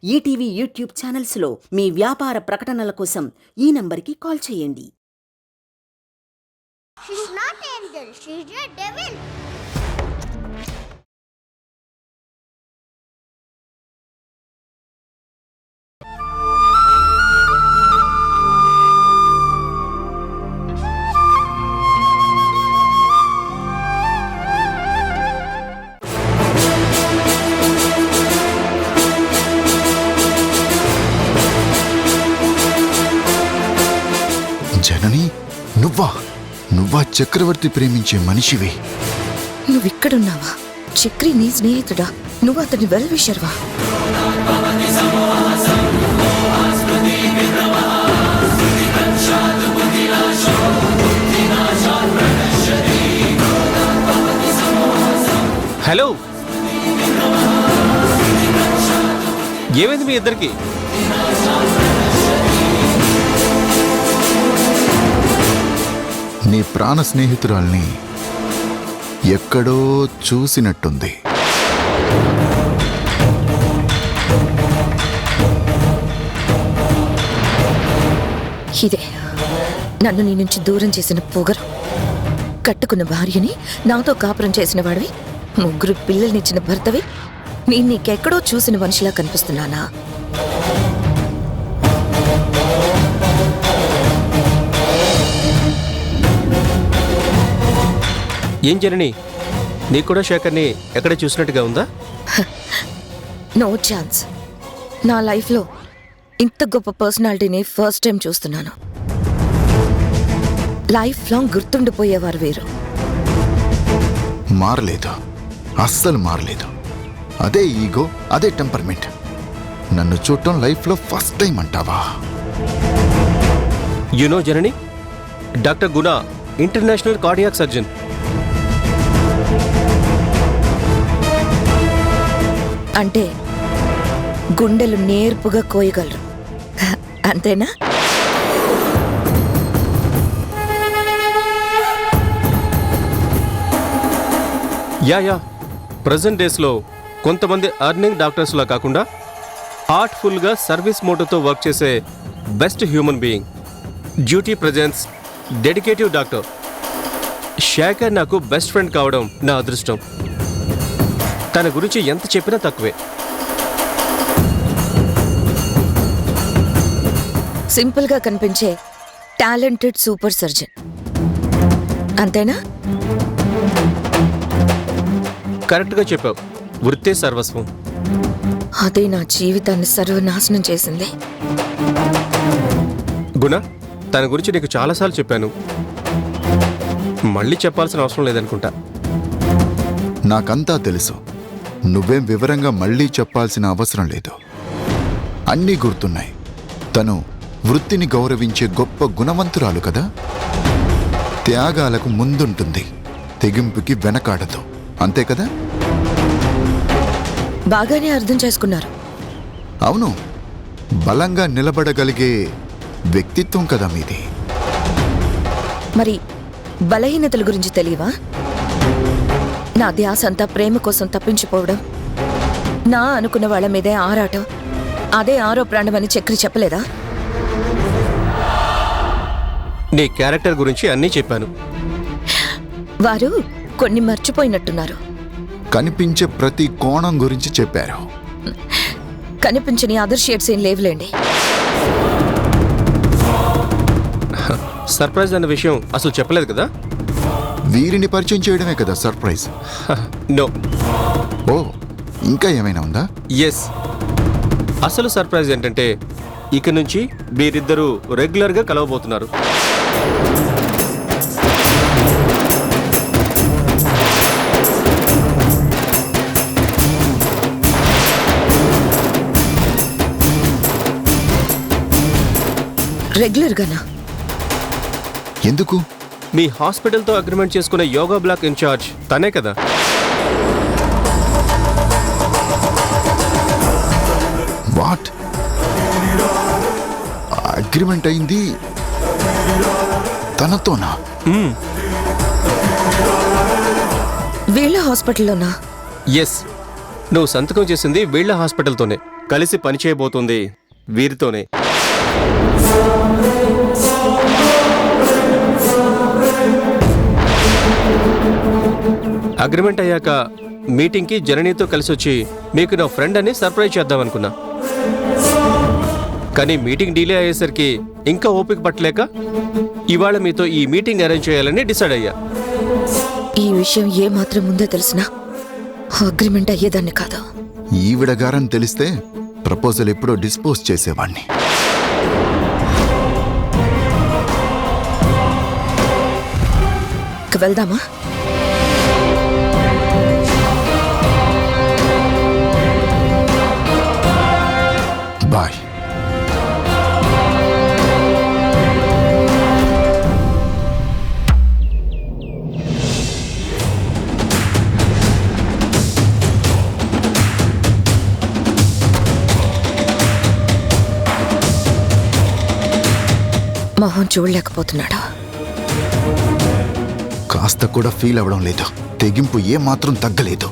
ETV YouTube ఛానల్స్లో మీ వ్యాపార ప్రకటనల కోసం ఈ నంబర్కి కాల్ చేయండి. She's not angel, she's a devil. జనని, నువ్వా చక్రవర్తి ప్రేమించే మనిషివి? నువ్విక్కడున్నావా? చక్రి నీ స్నేహితుడా? నువ్వు అతని వెల్ విషర్వా? హలో, ఏమైంది మీ ఇద్దరికి? నీ ప్రాణ స్నేహితురాల్ని ఎక్కడో చూసినట్టుంది. ఇదే నన్ను నీ నుంచి దూరం చేసిన పొగరు. కట్టుకున్న భార్యని నాతో కాపురం చేసిన వాడివి, 3 పిల్లల్నిచ్చిన భర్తవి. నేను నీకెక్కడో చూసిన మనిషిలా కనిపిస్తున్నానా? ఏం జనని, నీకు కూడా శేఖర్ని ఎక్కడ చూసినట్టుగా ఉందా? No chance. నా లైఫ్లో ఇంత గొప్ప పర్సనాలిటీని ఫస్ట్ టైం చూస్తున్నాను. లైఫ్ లాంగ్ గుర్తుండిపోయేవారు వేరు. మారలేదు, అస్సలు మారలేదు. అదే ఈగో, అదే టెంపర్మెంట్. నన్ను చూడటం లైఫ్లో ఫస్ట్ టైం అంటావా? యునో జనని, డాక్టర్ గుణ ఇంటర్నేషనల్ కార్డియాక్ సర్జన్. అంటే గుండెలు నేర్పుగా కోయగలరు, అంతేనా? యా ప్రజెంట్ డేస్లో కొంతమంది అర్నింగ్ డాక్టర్స్లా కాకుండా హార్ట్ఫుల్గా సర్వీస్ మోటోతో వర్క్ చేసే best human being, duty presence, dedicative doctor. Shekhar నాకు బెస్ట్ ఫ్రెండ్ కావడం నా అదృష్టం. తన గురించి ఎంత చెప్పినా తక్కువే. సింపుల్గా కనిపించే టాలెంటెడ్ సూపర్ సర్జన్, అంతేనా? కరెక్ట్గా చెప్పావు. వృత్తే సర్వస్వం. అదే నా జీవితాన్ని సర్వనాశనం చేసింది. గుణ, తన గురించి నీకు చాలాసార్లు చెప్పాను, మళ్ళీ చెప్పాల్సిన అవసరం లేదనుకుంటా. నాకంతా తెలుసు. నువ్వేం వివరంగా మళ్ళీ చెప్పాల్సిన అవసరం లేదు. అన్నీ గుర్తున్నాయి. తను వృత్తిని గౌరవించే గొప్ప గుణవంతురాలు కదా. త్యాగాలకు ముందుంటుంది, తెగింపుకి వెనకాడదు, అంతే కదా? బాగానే అర్థం చేసుకున్నారు. అవును, బలంగా నిలబడగలిగే వ్యక్తిత్వం కదా మీది. మరి బలహీనతల గురించి తెలియవా? నా ధ్యాస అంతా ప్రేమ కోసం తప్పించిపోవడం, నా అనుకున్న వాళ్ళ మీదే ఆరాటం, అదే ఆరో ప్రాణం అని చక్రి చెప్పలేదా? నీ క్యారెక్టర్ గురించి అన్నీ చెప్పాను. వారు కొన్ని మర్చిపోయినట్టున్నారు. కనిపించే ప్రతి కోణం గురించి చెప్పారు. కనిపించని అదర్ షేడ్స్ ఏం లేవులేండి. సర్ప్రైజ్ అన్న విషయం అసలు చెప్పలేదు కదా? వీరిని పరిచయం చేయడమే కదా సర్ప్రైజ్. నో. ఓ, ఇంకా ఏమైనా ఉందా? ఎస్. అసలు సర్ప్రైజ్ ఏంటంటే ఇక నుంచి వీరిద్దరూ రెగ్యులర్గా కలవబోతున్నారు. రెగ్యులర్గానా? ఎందుకు? మీ హాస్పిటల్తో అగ్రిమెంట్ చేసుకున్న యోగా బ్లాక్ ఇన్ఛార్జ్ తనే కదా? వాట్? అగ్రిమెంట్ అయింది తనతోనా? వీళ్ళ హాస్పిటల్లోనా? ఎస్, నువ్వు సంతకం చేసింది వీళ్ళ హాస్పిటల్తోనే. కలిసి పనిచేయబోతుంది వీరితోనే. అగ్రిమెంట్ అయ్యాక మీటింగ్కి జననీతో కలిసి వచ్చి మీకు నా ఫ్రెండ్ అని సర్ప్రైజ్ చేద్దామనుకున్నా. కానీ మీటింగ్ డిలే అయ్యేసరికి ఇంకా ఓపిక పట్టలేక ఇవాళ మీతో ఈ మీటింగ్ అరేంజ్ చేయాలని డిసైడ్ అయ్యా. ఈ విషయం ఏమాత్రం ముందే తెలిసినా అగ్రిమెంట్ అయ్యేదాన్ని కాదు. ఈవిడ గారని తెలిస్తే ప్రపోజల్ ఎప్పుడో డిస్పోజ్ చేసేవాణ్ణి. ఇక వెళ్దామా? బాయ్. మొహం చూడలేకపోతున్నాడు. కాస్త కూడా ఫీల్ అవ్వడం లేదు. తెగింపు ఏ మాత్రం తగ్గలేదు.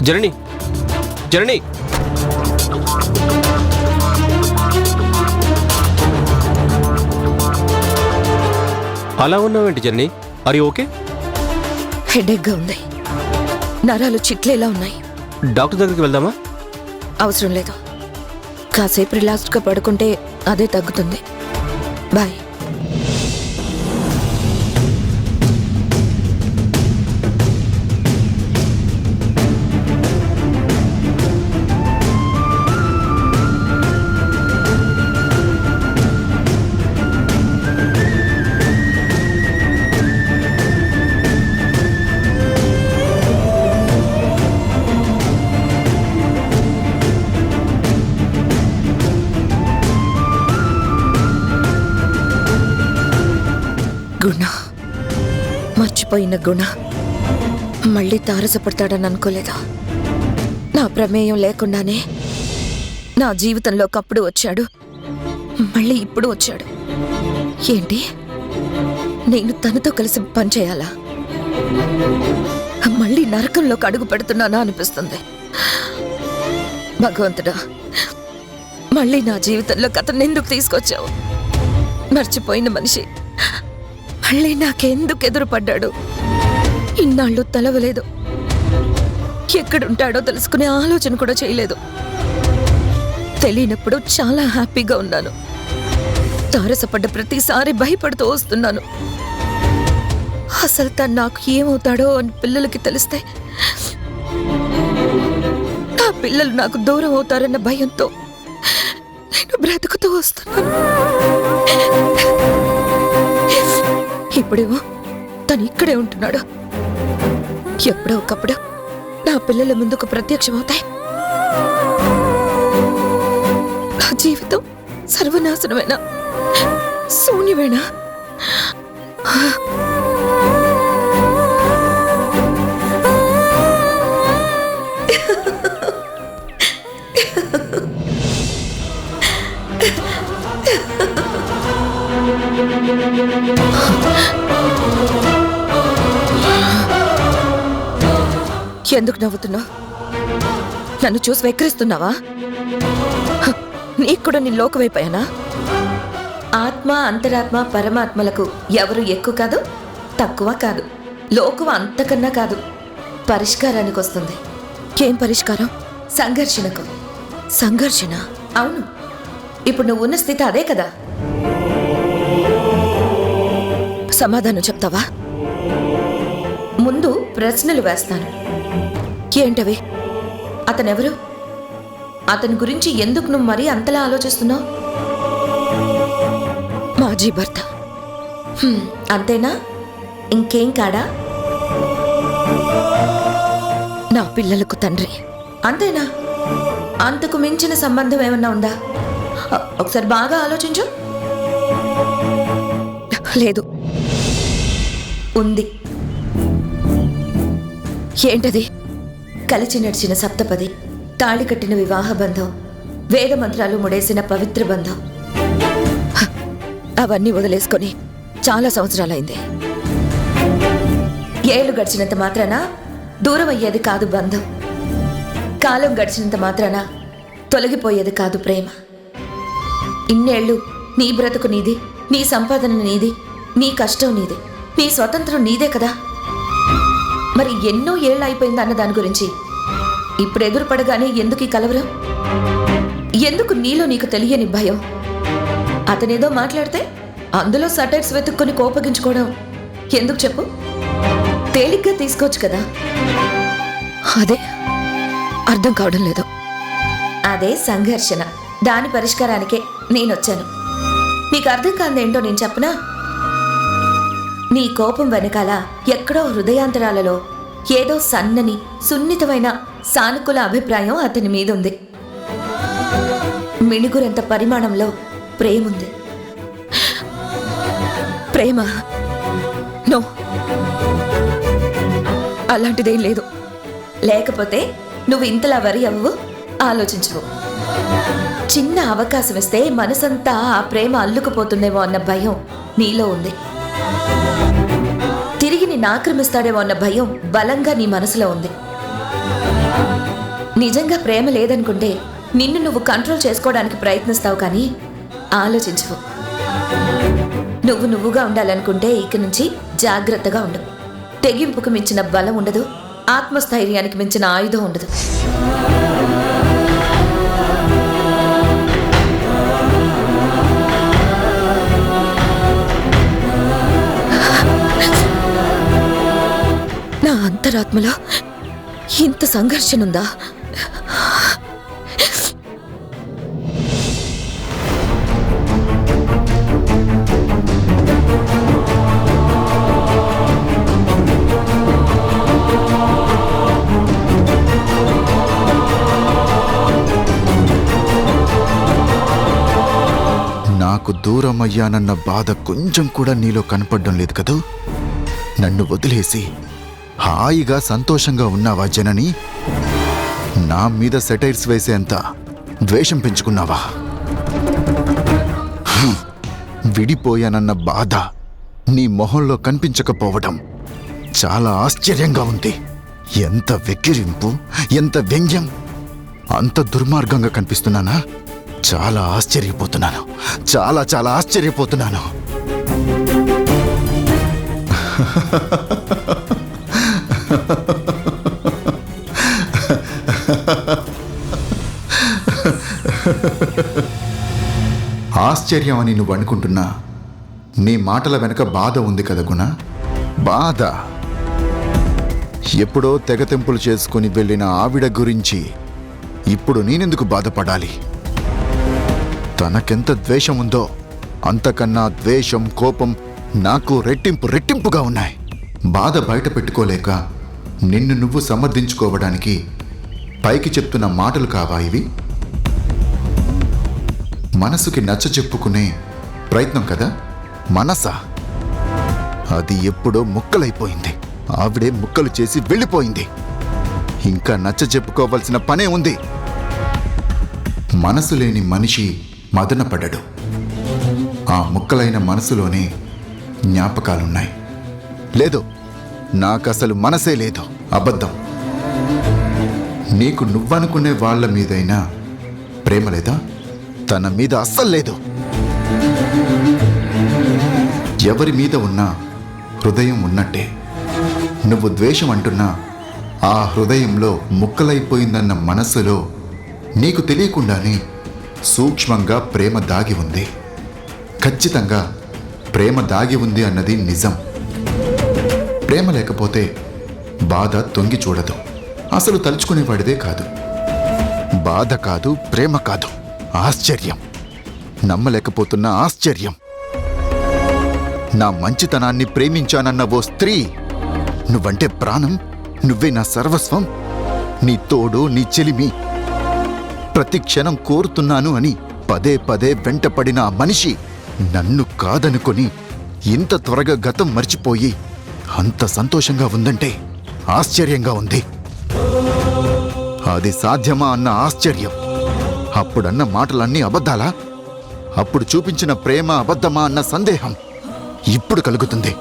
జనని, జనని, అలా ఉన్నావేంటి జనని? Are you okay? హెడేక్గా ఉంది. నరాలు చిట్లేలా ఉన్నాయి. డాక్టర్ దగ్గరికి వెళ్దామా? అవసరం లేదు. కాసేపు రిలాక్స్డ్గా పడుకుంటే అదే తగ్గుతుంది. బాయ్. గుణ, మర్చిపోయిన గుణ మళ్ళీ తారసపడతాడని అనుకోలేదా? నా ప్రమేయం లేకుండానే నా జీవితంలో ఒకప్పుడు వచ్చాడు, మళ్ళీ ఇప్పుడు వచ్చాడు. ఏంటి, నేను తనతో కలిసి పనిచేయాలా? మళ్ళీ నరకంలోకి అడుగు పెడుతున్నానా అనిపిస్తుంది. భగవంతుడా, మళ్ళీ నా జీవితంలో అతన్ని ఎందుకు తీసుకొచ్చావు? మర్చిపోయిన మనిషి మళ్ళీ నాకెందుకు ఎదురుపడ్డాడు? ఇన్నాళ్ళు తలవలేదు. ఎక్కడుంటాడో తెలుసుకునే ఆలోచన కూడా చేయలేదు. తెలియనప్పుడు చాలా హ్యాపీగా ఉన్నాను. తారసపడ్డ ప్రతిసారి భయపడుతూ వస్తున్నాను. అసలు తను నాకు ఏమవుతాడో అని పిల్లలకి తెలిస్తే నా పిల్లలు నాకు దూరం అవుతారన్న భయంతో నేను బ్రతుకుతూ వస్తున్నాను. ఇప్పుడేమో తను ఇక్కడే ఉంటున్నాడు. ఎప్పుడో ఒకప్పుడు నా పిల్లల ముందుకు ప్రత్యక్షమవుతాయి. నా జీవితం సర్వనాశనమేనా, శూన్యమేనా? ఎందుకు నవ్వుతున్నావు? నన్ను చూసి వెక్కిరిస్తున్నావా? నీకు కూడా నేను లోకమైపోయానా? ఆత్మ, అంతరాత్మ, పరమాత్మలకు ఎవరు ఎక్కువ కాదు, తక్కువ కాదు. లోకువ అంతకన్నా కాదు. పరిష్కారానికి వస్తుంది. ఏం పరిష్కారం? సంఘర్షణకు. సంఘర్షణ? అవును. ఇప్పుడు నువ్వు ఉన్న స్థితి అదే కదా. సమాధానం చెప్తావా? ముందు ప్రశ్నలు వేస్తాను. ఏంటవి? అతనెవరు? అతని గురించి ఎందుకు నువ్వు మరీ అంతలా ఆలోచిస్తున్నావు? మాజీ భర్త. అంతేనా? ఇంకేం కాడా? నా పిల్లలకు తండ్రి. అంతేనా? అంతకు మించిన సంబంధం ఏమన్నా ఉందా? ఒకసారి బాగా ఆలోచించు. లేదు, ఉంది. ఏంటది? కలిసి నడిచిన సప్తపది, తాళి కట్టిన వివాహ బంధం, వేద మంత్రాలు ముడేసిన పవిత్ర బంధం. అవన్నీ వదిలేసుకొని చాలా సంవత్సరాలైంది. ఏళ్ళు గడిచినంత మాత్రాన దూరం అయ్యేది కాదు బంధం. కాలం గడిచినంత మాత్రాన తొలగిపోయేది కాదు ప్రేమ. ఇన్నేళ్ళు నీ బ్రతుకు నీది, నీ సంపాదన నీది, నీ కష్టం నీది, నీ స్వతంత్రం నీదే కదా. మరి ఎన్నో ఏళ్ళు అయిపోయింది అన్న దాని గురించి ఇప్పుడు ఎదురుపడగానే ఎందుకు ఈ కలవరం? ఎందుకు నీలో నీకు తెలియని భయం? అతనేదో మాట్లాడితే అందులో సటైర్స్ వెతుక్కొని కోపగించుకోవడం ఎందుకు చెప్పు? తేలిగ్గా తీసుకోవచ్చు కదా. అదే అర్థం కావడం లేదు. అదే సంఘర్షణ. దాని పరిష్కారానికే నేనొచ్చాను. నీకు అర్థం కాదేంటో నేను చెప్పనా? నీ కోపం వెనకాల ఎక్కడో హృదయాంతరాలలో ఏదో సన్నని సున్నితమైన సానుకూల అభిప్రాయం అతని మీదుంది. మిణుగురంత పరిమాణంలో ప్రేముంది. ప్రేమ? నో, అలాంటిదేం లేదు. లేకపోతే నువ్వు ఇంతలా వరి అవ్వు, ఆలోచించవు. చిన్న అవకాశం ఇస్తే మనసంతా ఆ ప్రేమ అల్లుకుపోతుందేమో అన్న భయం నీలో ఉంది. తిరిగి నిన్ను ఆక్రమిస్తాడేమో అన్న భయం బలంగా నీ మనసులో ఉంది. నిజంగా ప్రేమ లేదనుకుంటే నిన్ను నువ్వు కంట్రోల్ చేసుకోవడానికి ప్రయత్నిస్తావు, కానీ ఆలోచించవు. నువ్వుగా ఉండాలనుకుంటే ఇక నుంచి జాగ్రత్తగా ఉండు. తెగింపుకు మించిన బలం ఉండదు, ఆత్మస్థైర్యానికి మించిన ఆయుధం ఉండదు. నా అంతరాత్మలో ఇంత సంఘర్షణ ఉందా? నాకు దూరం అయ్యానన్న బాధ కొంచెం కూడా నీలో కనపడడం లేదు కదూ? నన్ను వదిలేసి హాయిగా సంతోషంగా ఉన్నావా జనని? నా మీద సెటైర్స్ వేసేంత ద్వేషం పెంచుకున్నావా? విడిపోయానన్న బాధ నీ మొహంలో కనిపించకపోవడం చాలా ఆశ్చర్యంగా ఉంది. ఎంత వెక్కిరింపు, ఎంత వ్యంగ్యం! అంత దుర్మార్గంగా కనిపిస్తున్నానా? చాలా ఆశ్చర్యపోతున్నాను, చాలా చాలా ఆశ్చర్యపోతున్నాను. ఆశ్చర్యం అని నువ్వు అనుకుంటున్నా నీ మాటల వెనక బాధ ఉంది కదా గుణ? బాధ. ఎప్పుడో తెగతెంపులు చేసుకుని వెళ్ళిన ఆవిడ గురించి ఇప్పుడు నేనెందుకు బాధపడాలి? తనకెంత ద్వేషం ఉందో అంతకన్నా ద్వేషం, కోపం నాకు రెట్టింపుగా ఉన్నాయి. బాధ బయట పెట్టుకోలేక నిన్ను నువ్వు సమర్థించుకోవడానికి పైకి చెప్తున్న మాటలు కావా ఇవి? మనసుకి నచ్చ చెప్పుకునే ప్రయత్నం కదా మనసా? అది ఎప్పుడో ముక్కలైపోయింది. ఆవిడే ముక్కలు చేసి వెళ్ళిపోయింది. ఇంకా నచ్చ చెప్పుకోవాల్సిన పనే ఉంది. మనసు లేని మనిషి మదనపడ్డాడు. ఆ ముక్కలైన మనసులోనే జ్ఞాపకాలున్నాయి. లేదు, నాకసలు మనసే లేదు. అబద్ధం. నీకు నువ్వనుకునే వాళ్ళ మీదైనా ప్రేమ లేదా? తన మీద అస్సలు లేదు. ఎవరి మీద ఉన్నా హృదయం ఉన్నట్టే. నువ్వు ద్వేషం అంటున్నా ఆ హృదయంలో ముక్కలైపోయిందన్న మనస్సులో నీకు తెలియకుండానే సూక్ష్మంగా ప్రేమ దాగి ఉంది. ఖచ్చితంగా ప్రేమ దాగి ఉంది అన్నది నిజం. ప్రేమ లేకపోతే బాధ తొంగి చూడదు. అసలు తలుచుకునేవాడిదే కాదు. బాధ కాదు, ప్రేమ కాదు, ఆశ్చర్యం. నమ్మలేకపోతున్న ఆశ్చర్యం. నా మంచితనాన్ని ప్రేమించానన్న ఓ స్త్రీ, నువ్వంటే ప్రాణం, నువ్వే నా సర్వస్వం, నీ తోడు, నీ చెలిమి, ప్రతి క్షణం కోరుతున్నాను అని పదే పదే వెంటపడిన ఆ మనిషి నన్ను కాదనుకొని ఇంత త్వరగా గతం మర్చిపోయి అంత సంతోషంగా ఉందంటే ఆశ్చర్యంగా ఉంది. అది సాధ్యమా అన్న ఆశ్చర్యం. అప్పుడన్న మాటలన్నీ అబద్ధాలా? అప్పుడు చూపించిన ప్రేమ అబద్ధమా అన్న సందేహం ఇప్పుడు కలుగుతుంది.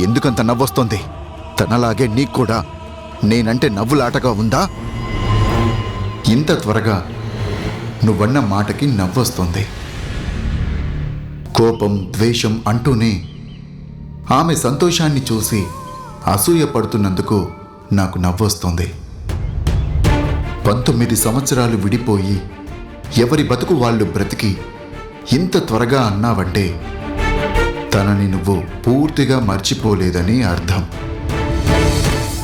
ఎందుకంత నవ్వొస్తోంది? తనలాగే నీకు కూడా నేనంటే నవ్వులాటగా ఉందా? ఇంత త్వరగా నువ్వన్న మాటకి నవ్వొస్తోంది. కోపం, ద్వేషం అంటూనే ఆమె సంతోషాన్ని చూసి అసూయ పడుతున్నందుకు నాకు నవ్వొస్తోంది. 19 సంవత్సరాలు విడిపోయి ఎవరి బతుకు వాళ్ళు బ్రతికి ఇంత త్వరగా అన్నావంటే తనని నువ్వు పూర్తిగా మర్చిపోలేదని అర్థం.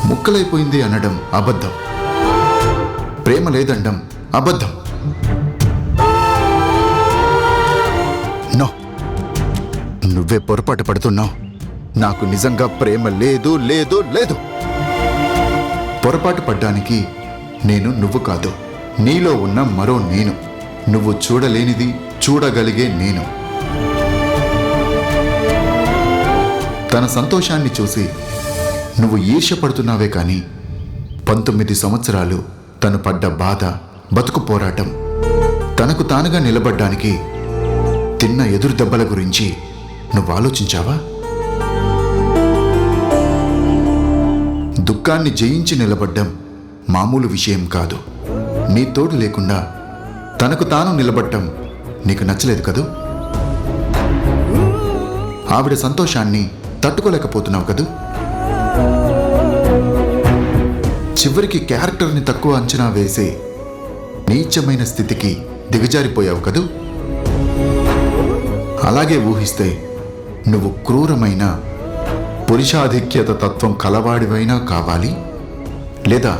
ముక్కలైపోయింది అనడం అబద్ధం, ప్రేమ లేదండం అబద్ధం. నో, నువ్వే పొరపాటు పడుతున్నావు. నాకు నిజంగా ప్రేమ లేదు లేదు లేదు. పొరపాటు పడ్డానికి నేను నువ్వు కాదు, నీలో ఉన్న మరో నేను, నువ్వు చూడలేనిది చూడగలిగే నేను. తన సంతోషాన్ని చూసి నువ్వు ఈర్ష్యపడుతున్నావే కానీ 19 సంవత్సరాలు తను పడ్డ బాధ, బతుకు పోరాటం, తనకు తానుగా నిలబడ్డానికి తిన్న ఎదురు దెబ్బల గురించి నువ్వు ఆలోచించావా? దుఃఖాన్ని జయించి నిలబడ్డం మామూలు విషయం కాదు. నీ తోడు లేకుండా తనకు తాను నిలబడ్డం నీకు నచ్చలేదు కదూ? ఆవిడ సంతోషాన్ని తట్టుకోలేకపోతున్నావు కదూ? చివరికి క్యారెక్టర్ని తక్కువ అంచనా వేసి నీచమైన స్థితికి దిగజారిపోయావు కదూ? అలాగే ఊహిస్తే నువ్వు క్రూరమైన పురుషాధిక్యత తత్వం కలవాడివైనా కావాలి, లేదా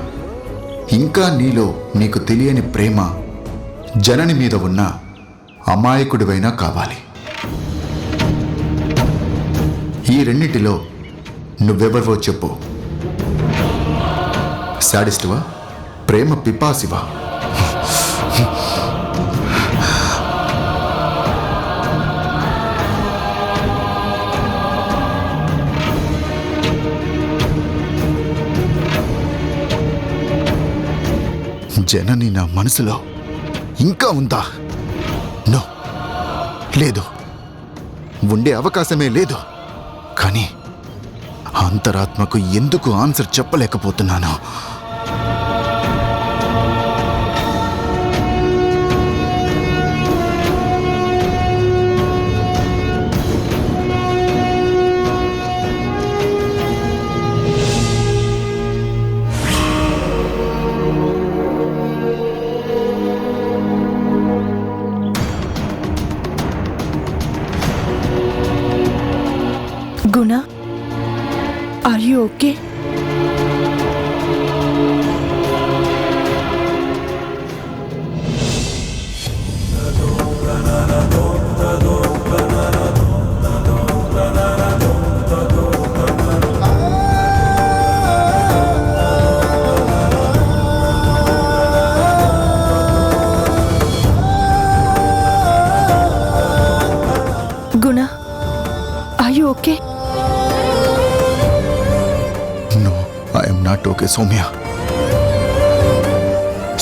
ఇంకా నీలో నీకు తెలియని ప్రేమ జనని మీద ఉన్న అమాయకుడివైనా కావాలి. ఈ రెండిటిలో నువ్వెవరివో చెప్పు. శాడిస్టువా, ప్రేమ పిపాసివా? జనని నా మనసులో ఇంకా ఉందా? నో, లేదు, ఉండే అవకాశమే లేదు. కానీ అంతరాత్మకు ఎందుకు ఆన్సర్ చెప్పలేకపోతున్నాను? Guna, are you okay? Guna, are you okay? No, I'm not okay Soumya.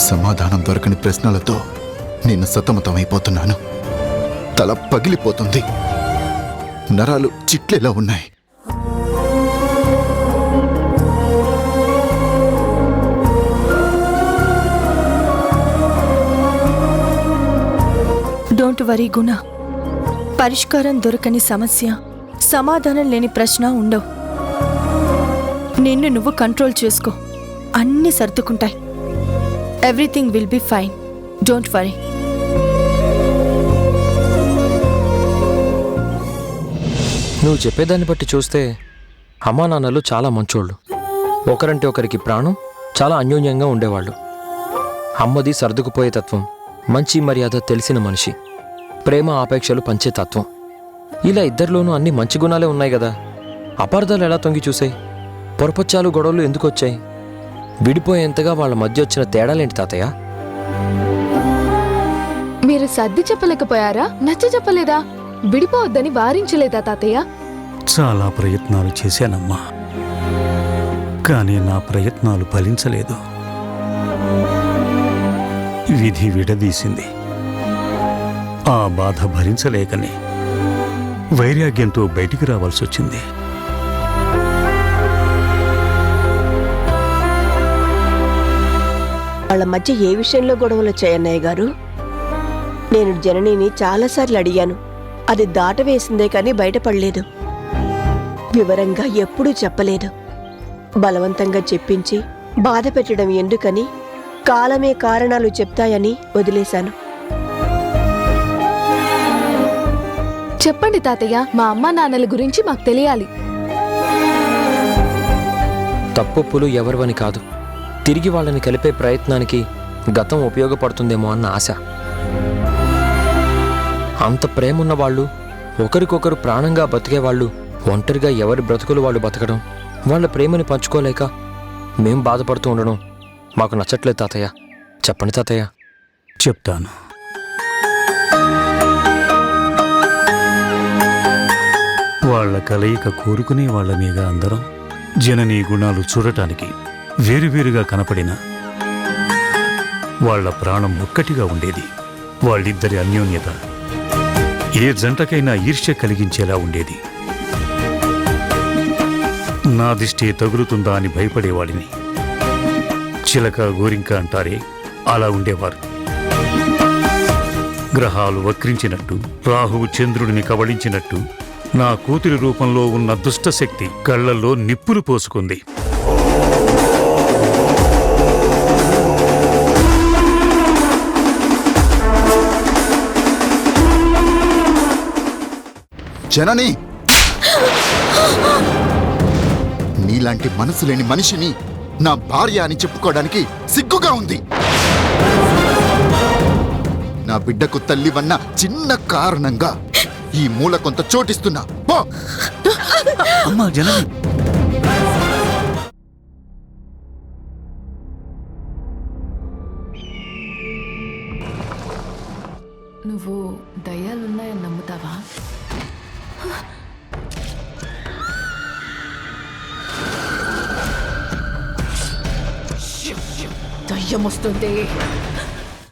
సమాధానం దొరకని ప్రశ్నలతో నేను సతమతమైపోతున్నాను. తల పగిలిపోతుంది, నరాలు చిట్లేలా ఉన్నాయి. డోంట్ వరీ గుణ. పరిష్కారం దొరకని సమస్య, సమాధానం లేని ప్రశ్న ఉండవు. నిన్ను నువ్వు కంట్రోల్ చేసుకో, అన్నీ సర్దుకుంటాయి. Everything will be fine. Don't worry. నువ్వు చెప్పేదాన్ని బట్టి చూస్తే అమ్మా నాన్నలు చాలా మంచోళ్ళు. ఒకరంటే ఒకరికి ప్రాణం, చాలా అన్యోన్యంగా ఉండేవాళ్ళు. అమ్మది సర్దుకుపోయే తత్వం, మంచి మర్యాద తెలిసిన మనిషి, ప్రేమ ఆపేక్షలు పంచే తత్వం. ఇలా ఇద్దరిలోనూ అన్ని మంచి గుణాలే ఉన్నాయి కదా, అపార్థాలు ఎలా తొంగి చూసాయి? పొరపచ్చాలు గొడవలు ఎందుకు వచ్చాయి? విడిపోయేంతగా వాళ్ళ మధ్య వచ్చిన తేడాలేంటి తాతయ్య? మీరు సర్ది చెప్పలేకపోయారా? నచ్చ చెప్పలేదా? విడిపోవద్దని వారించలేదా తాతయ్య? చాలా ప్రయత్నాలు చేశానమ్మా, కానీ నా ప్రయత్నాలు ఫలించలేదు. విధి విడదీసింది. ఆ బాధ భరించలేకనే వైరాగ్యంతో బయటికి రావాల్సి వచ్చింది. వాళ్ళ మధ్య ఏ విషయంలో గొడవలు వచ్చాయన్నయ్య గారు? నేను జననిని చాలాసార్లు అడిగాను. అది దాటవేసిందే కానీ బయటపడలేదు. వివరంగా ఎప్పుడూ చెప్పలేదు. బలవంతంగా చెప్పించి బాధ పెట్టడం ఎందుకని కాలమే కారణాలు చెప్తాయని వదిలేశాను. చెప్పండి తాతయ్య, మా అమ్మా నాన్నల గురించి మాకు తెలియాలి. తప్పొప్పులు ఎవరివని కాదు, తిరిగి వాళ్ళని కలిపే ప్రయత్నానికి గతం ఉపయోగపడుతుందేమో అన్న ఆశ. అంత ప్రేమున్న వాళ్ళు, ఒకరికొకరు ప్రాణంగా బతికేవాళ్ళు ఒంటరిగా ఎవరి బ్రతుకులు వాళ్ళు బతకడం, వాళ్ళ ప్రేమని పంచుకోలేక మేం బాధపడుతూ ఉండడం మాకు నచ్చట్లేదు తాతయ్య. చెప్పండి తాతయ్య. చెప్తాను. వాళ్ళ కలయిక కోరుకునే వాళ్ళమేగా అందరం. జననీ గుణాలు చూడటానికి వేరువేరుగా కనపడిన వాళ్ళ ప్రాణం ఒక్కటిగా ఉండేది. వాళ్ళిద్దరి అన్యోన్యత ఏ జంటకైనా ఈర్ష్య కలిగించేలా ఉండేది. నా దిష్టి తగులుతుందా అని భయపడేవాడిని. చిలక గోరింక అంటారే, అలా ఉండేవారు. గ్రహాలు వక్రించినట్టు, రాహువు చంద్రుడిని కబళించినట్టు నా కూతురి రూపంలో ఉన్న దుష్టశక్తి కళ్లల్లో నిప్పులు పోసుకుంది. జనని, నీలాంటి మనసు లేని మనిషిని నా భార్య అని చెప్పుకోవడానికి సిగ్గుగా ఉంది. నా బిడ్డకు తల్లివన్న చిన్న కారణంగా ఈ మూల కొంత చోటిస్తున్నా. పో. అమ్మా జనని, నువ్వు దయ్యాలున్నాయని నమ్ముతావా? దయ్యం వస్తుంది.